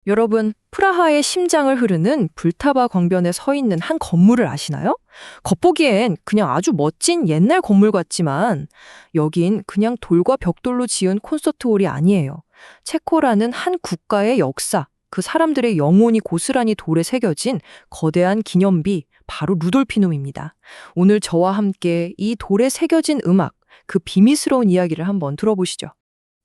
여러분, 프라하의 심장을 흐르는 불타바 광변에 서 있는 한 건물을 아시나요? 겉보기엔 그냥 아주 멋진 옛날 건물 같지만 여긴 그냥 돌과 벽돌로 지은 콘서트홀이 아니에요. 체코라는 한 국가의 역사, 그 사람들의 영혼이 고스란히 돌에 새겨진 거대한 기념비, 바로 루돌피눔입니다. 오늘 저와 함께 이 돌에 새겨진 음악, 그 비밀스러운 이야기를 한번 들어보시죠.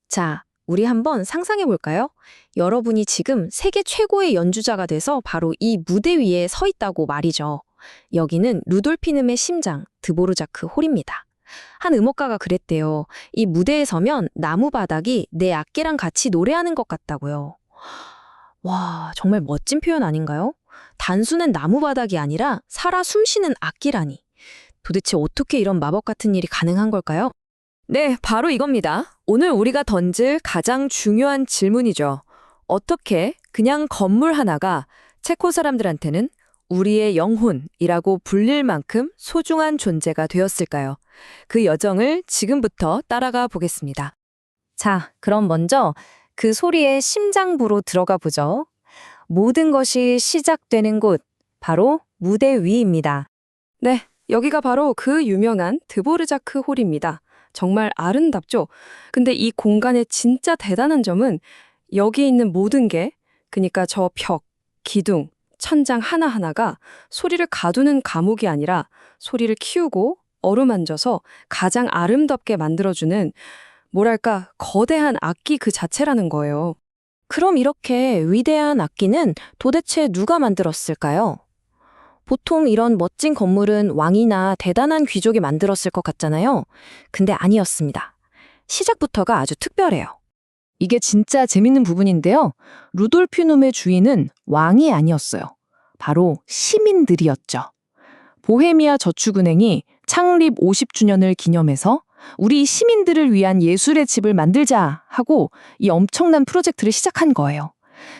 자, 우리 한번 상상해 볼까요? 여러분이 지금 세계 최고의 연주자가 돼서 바로 이 무대 위에 서 있다고 말이죠. 여기는 루돌피눔의 심장, 드보르자크 홀입니다. 한 음악가가 그랬대요. 이 무대에 서면 나무 바닥이 내 악기랑 같이 노래하는 것 같다고요. 와, 정말 멋진 표현 아닌가요? 단순한 나무 바닥이 아니라 살아 숨쉬는 악기라니. 도대체 어떻게 이런 마법 같은 일이 가능한 걸까요? 네, 바로 이겁니다. 오늘 우리가 던질 가장 중요한 질문이죠. 어떻게 그냥 건물 하나가 체코 사람들한테는 우리의 영혼이라고 불릴 만큼 소중한 존재가 되었을까요? 그 여정을 지금부터 따라가 보겠습니다. 자, 그럼 먼저 그 소리의 심장부로 들어가 보죠. 모든 것이 시작되는 곳, 바로 무대 위입니다. 네, 여기가 바로 그 유명한 드보르자크 홀입니다. 정말 아름답죠? 근데 이 공간의 진짜 대단한 점은 여기 있는 모든 게, 그러니까 저 벽, 기둥, 천장 하나하나가 소리를 가두는 감옥이 아니라 소리를 키우고 어루만져서 가장 아름답게 만들어주는, 뭐랄까, 거대한 악기 그 자체라는 거예요. 그럼 이렇게 위대한 악기는 도대체 누가 만들었을까요? 보통 이런 멋진 건물은 왕이나 대단한 귀족이 만들었을 것 같잖아요. 근데 아니었습니다. 시작부터가 아주 특별해요. 이게 진짜 재밌는 부분인데요. 루돌피눔의 주인은 왕이 아니었어요. 바로 시민들이었죠. 보헤미아 저축은행이 창립 50주년을 기념해서 우리 시민들을 위한 예술의 집을 만들자 하고 이 엄청난 프로젝트를 시작한 거예요.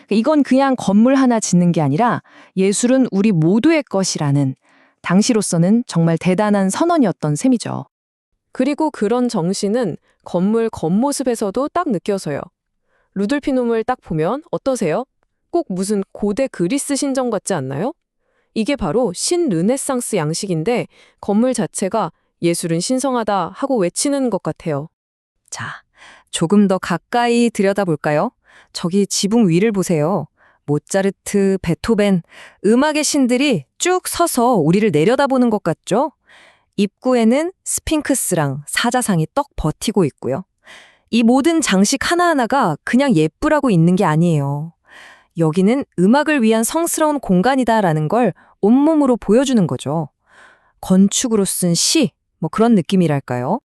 이건 그냥 건물 하나 짓는 게 아니라 예술은 우리 모두의 것이라는, 당시로서는 정말 대단한 선언이었던 셈이죠. 그리고 그런 정신은 건물 겉모습에서도 딱 느껴져요. 루돌피눔을 딱 보면 어떠세요? 꼭 무슨 고대 그리스 신전 같지 않나요? 이게 바로 신르네상스 양식인데 건물 자체가 예술은 신성하다 하고 외치는 것 같아요. 자, 조금 더 가까이 들여다볼까요? 저기 지붕 위를 보세요. 모차르트, 베토벤, 음악의 신들이 쭉 서서 우리를 내려다보는 것 같죠? 입구에는 스핑크스랑 사자상이 떡 버티고 있고요. 이 모든 장식 하나하나가 그냥 예쁘라고 있는 게 아니에요. 여기는 음악을 위한 성스러운 공간이다라는 걸 온몸으로 보여주는 거죠. 건축으로 쓴 시, 뭐 그런 느낌이랄까요?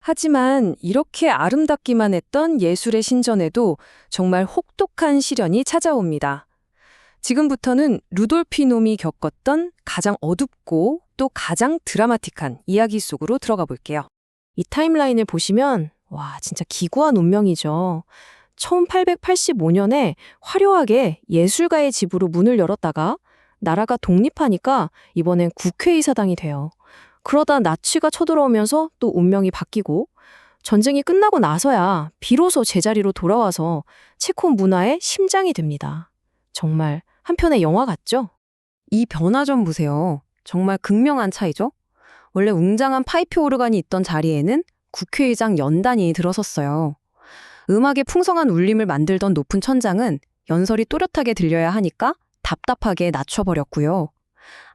하지만 이렇게 아름답기만 했던 예술의 신전에도 정말 혹독한 시련이 찾아옵니다. 지금부터는 루돌피눔이 겪었던 가장 어둡고 또 가장 드라마틱한 이야기 속으로 들어가 볼게요. 이 타임라인을 보시면 와, 진짜 기구한 운명이죠. 1885년에 화려하게 예술가의 집으로 문을 열었다가 나라가 독립하니까 이번엔 국회의사당이 돼요. 그러다 나치가 쳐들어오면서 또 운명이 바뀌고 전쟁이 끝나고 나서야 비로소 제자리로 돌아와서 체코 문화의 심장이 됩니다. 정말 한편의 영화 같죠? 이 변화 좀 보세요. 정말 극명한 차이죠? 원래 웅장한 파이프 오르간이 있던 자리에는 국회의장 연단이 들어섰어요. 음악의 풍성한 울림을 만들던 높은 천장은 연설이 또렷하게 들려야 하니까 답답하게 낮춰버렸고요.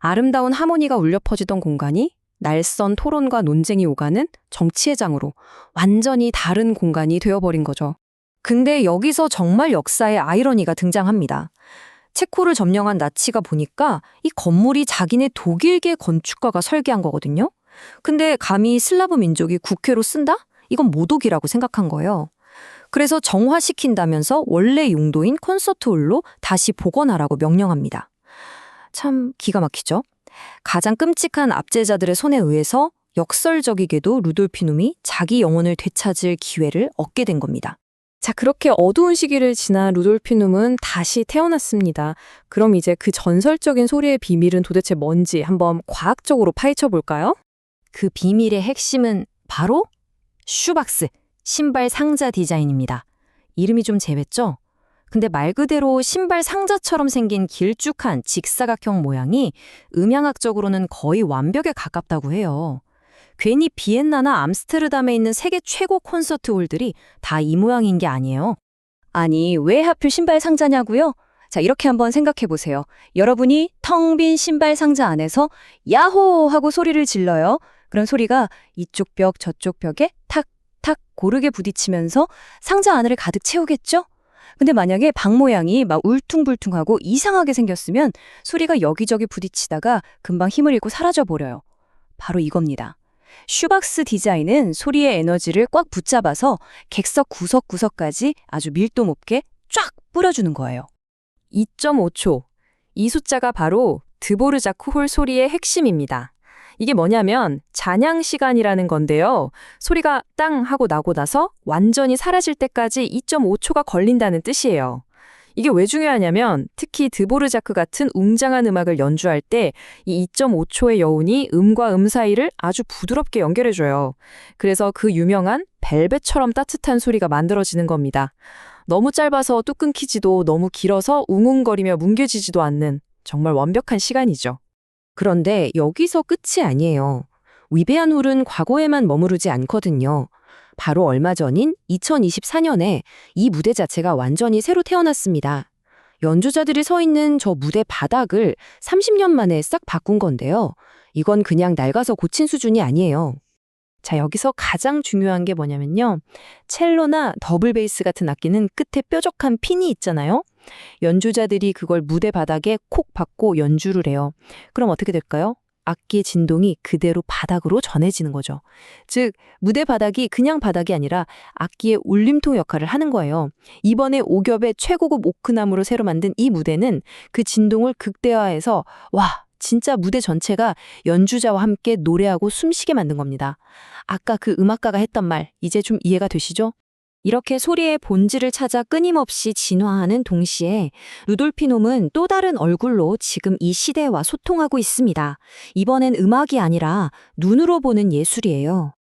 아름다운 하모니가 울려 퍼지던 공간이 날선 토론과 논쟁이 오가는 정치의 장으로 완전히 다른 공간이 되어버린 거죠. 근데 여기서 정말 역사의 아이러니가 등장합니다. 체코를 점령한 나치가 보니까 이 건물이 자기네 독일계 건축가가 설계한 거거든요. 근데 감히 슬라브 민족이 국회로 쓴다? 이건 모독이라고 생각한 거예요. 그래서 정화시킨다면서 원래 용도인 콘서트홀로 다시 복원하라고 명령합니다. 참 기가 막히죠? 가장 끔찍한 압제자들의 손에 의해서 역설적이게도 루돌피눔이 자기 영혼을 되찾을 기회를 얻게 된 겁니다. 자, 그렇게 어두운 시기를 지난 루돌피눔은 다시 태어났습니다. 그럼 이제 그 전설적인 소리의 비밀은 도대체 뭔지 한번 과학적으로 파헤쳐 볼까요? 그 비밀의 핵심은 바로 슈박스, 신발 상자 디자인입니다. 이름이 좀 재밌죠? 근데 말 그대로 신발 상자처럼 생긴 길쭉한 직사각형 모양이 음향학적으로는 거의 완벽에 가깝다고 해요. 괜히 비엔나나 암스테르담에 있는 세계 최고 콘서트 홀들이 다 이 모양인 게 아니에요. 아니, 왜 하필 신발 상자냐고요? 자, 이렇게 한번 생각해 보세요. 여러분이 텅 빈 신발 상자 안에서 야호! 하고 소리를 질러요. 그럼 소리가 이쪽 벽, 저쪽 벽에 탁탁 고르게 부딪히면서 상자 안을 가득 채우겠죠? 근데 만약에 방 모양이 막 울퉁불퉁하고 이상하게 생겼으면 소리가 여기저기 부딪히다가 금방 힘을 잃고 사라져 버려요. 바로 이겁니다. 슈박스 디자인은 소리의 에너지를 꽉 붙잡아서 객석 구석구석까지 아주 밀도 높게 쫙 뿌려주는 거예요. 2.5초. 이 숫자가 바로 드보르자크 홀 소리의 핵심입니다. 이게 뭐냐면 잔향 시간이라는 건데요. 소리가 땅 하고 나고 나서 완전히 사라질 때까지 2.5초가 걸린다는 뜻이에요. 이게 왜 중요하냐면 특히 드보르자크 같은 웅장한 음악을 연주할 때 이 2.5초의 여운이 음과 음 사이를 아주 부드럽게 연결해줘요. 그래서 그 유명한 벨벳처럼 따뜻한 소리가 만들어지는 겁니다. 너무 짧아서 뚝 끊기지도 너무 길어서 웅웅거리며 뭉개지지도 않는 정말 완벽한 시간이죠. 그런데 여기서 끝이 아니에요. 위대한 홀은 과거에만 머무르지 않거든요. 바로 얼마 전인 2024년에 이 무대 자체가 완전히 새로 태어났습니다. 연주자들이 서 있는 저 무대 바닥을 30년 만에 싹 바꾼 건데요. 이건 그냥 낡아서 고친 수준이 아니에요. 자, 여기서 가장 중요한 게 뭐냐면요. 첼로나 더블 베이스 같은 악기는 끝에 뾰족한 핀이 있잖아요. 연주자들이 그걸 무대 바닥에 콕 박고 연주를 해요. 그럼 어떻게 될까요? 악기의 진동이 그대로 바닥으로 전해지는 거죠. 즉, 무대 바닥이 그냥 바닥이 아니라 악기의 울림통 역할을 하는 거예요. 이번에 5겹의 최고급 오크나무로 새로 만든 이 무대는 그 진동을 극대화해서 와, 진짜 무대 전체가 연주자와 함께 노래하고 숨쉬게 만든 겁니다. 아까 그 음악가가 했던 말, 이제 좀 이해가 되시죠? 이렇게 소리의 본질을 찾아 끊임없이 진화하는 동시에 루돌피놈은 또 다른 얼굴로 지금 이 시대와 소통하고 있습니다. 이번엔 음악이 아니라 눈으로 보는 예술이에요.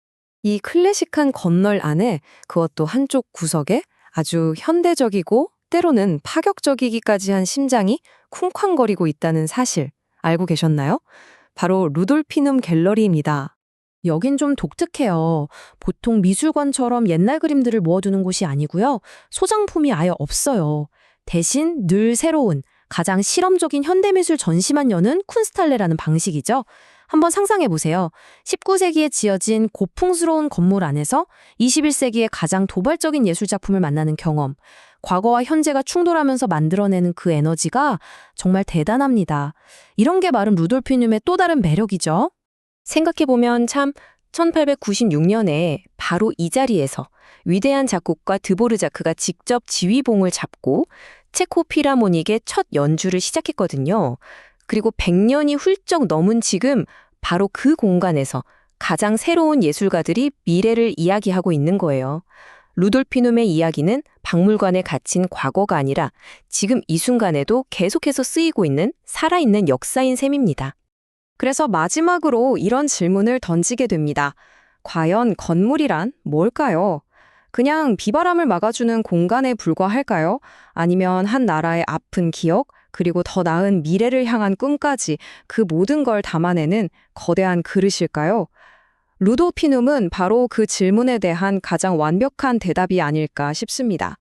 이 클래식한 건널 안에 그것도 한쪽 구석에 아주 현대적이고 때로는 파격적이기까지 한 심장이 쿵쾅거리고 있다는 사실 알고 계셨나요? 바로 루돌피눔 갤러리입니다. 여긴 좀 독특해요. 보통 미술관처럼 옛날 그림들을 모아두는 곳이 아니고요. 소장품이 아예 없어요. 대신 늘 새로운, 가장 실험적인 현대미술 전시만 여는 쿤스탈레라는 방식이죠. 한번 상상해보세요. 19세기에 지어진 고풍스러운 건물 안에서 21세기의 가장 도발적인 예술작품을 만나는 경험. 과거와 현재가 충돌하면서 만들어내는 그 에너지가 정말 대단합니다. 이런 게 말은 루돌피눔의 또 다른 매력이죠. 생각해보면 참 1896년에 바로 이 자리에서 위대한 작곡가 드보르자크가 직접 지휘봉을 잡고 체코 필하모닉의 첫 연주를 시작했거든요. 그리고 100년이 훌쩍 넘은 지금 바로 그 공간에서 가장 새로운 예술가들이 미래를 이야기하고 있는 거예요. 루돌피눔의 이야기는 박물관에 갇힌 과거가 아니라 지금 이 순간에도 계속해서 쓰이고 있는 살아있는 역사인 셈입니다. 그래서 마지막으로 이런 질문을 던지게 됩니다. 과연 건물이란 뭘까요? 그냥 비바람을 막아주는 공간에 불과할까요? 아니면 한 나라의 아픈 기억, 그리고 더 나은 미래를 향한 꿈까지 그 모든 걸 담아내는 거대한 그릇일까요? 루돌피눔은 바로 그 질문에 대한 가장 완벽한 대답이 아닐까 싶습니다.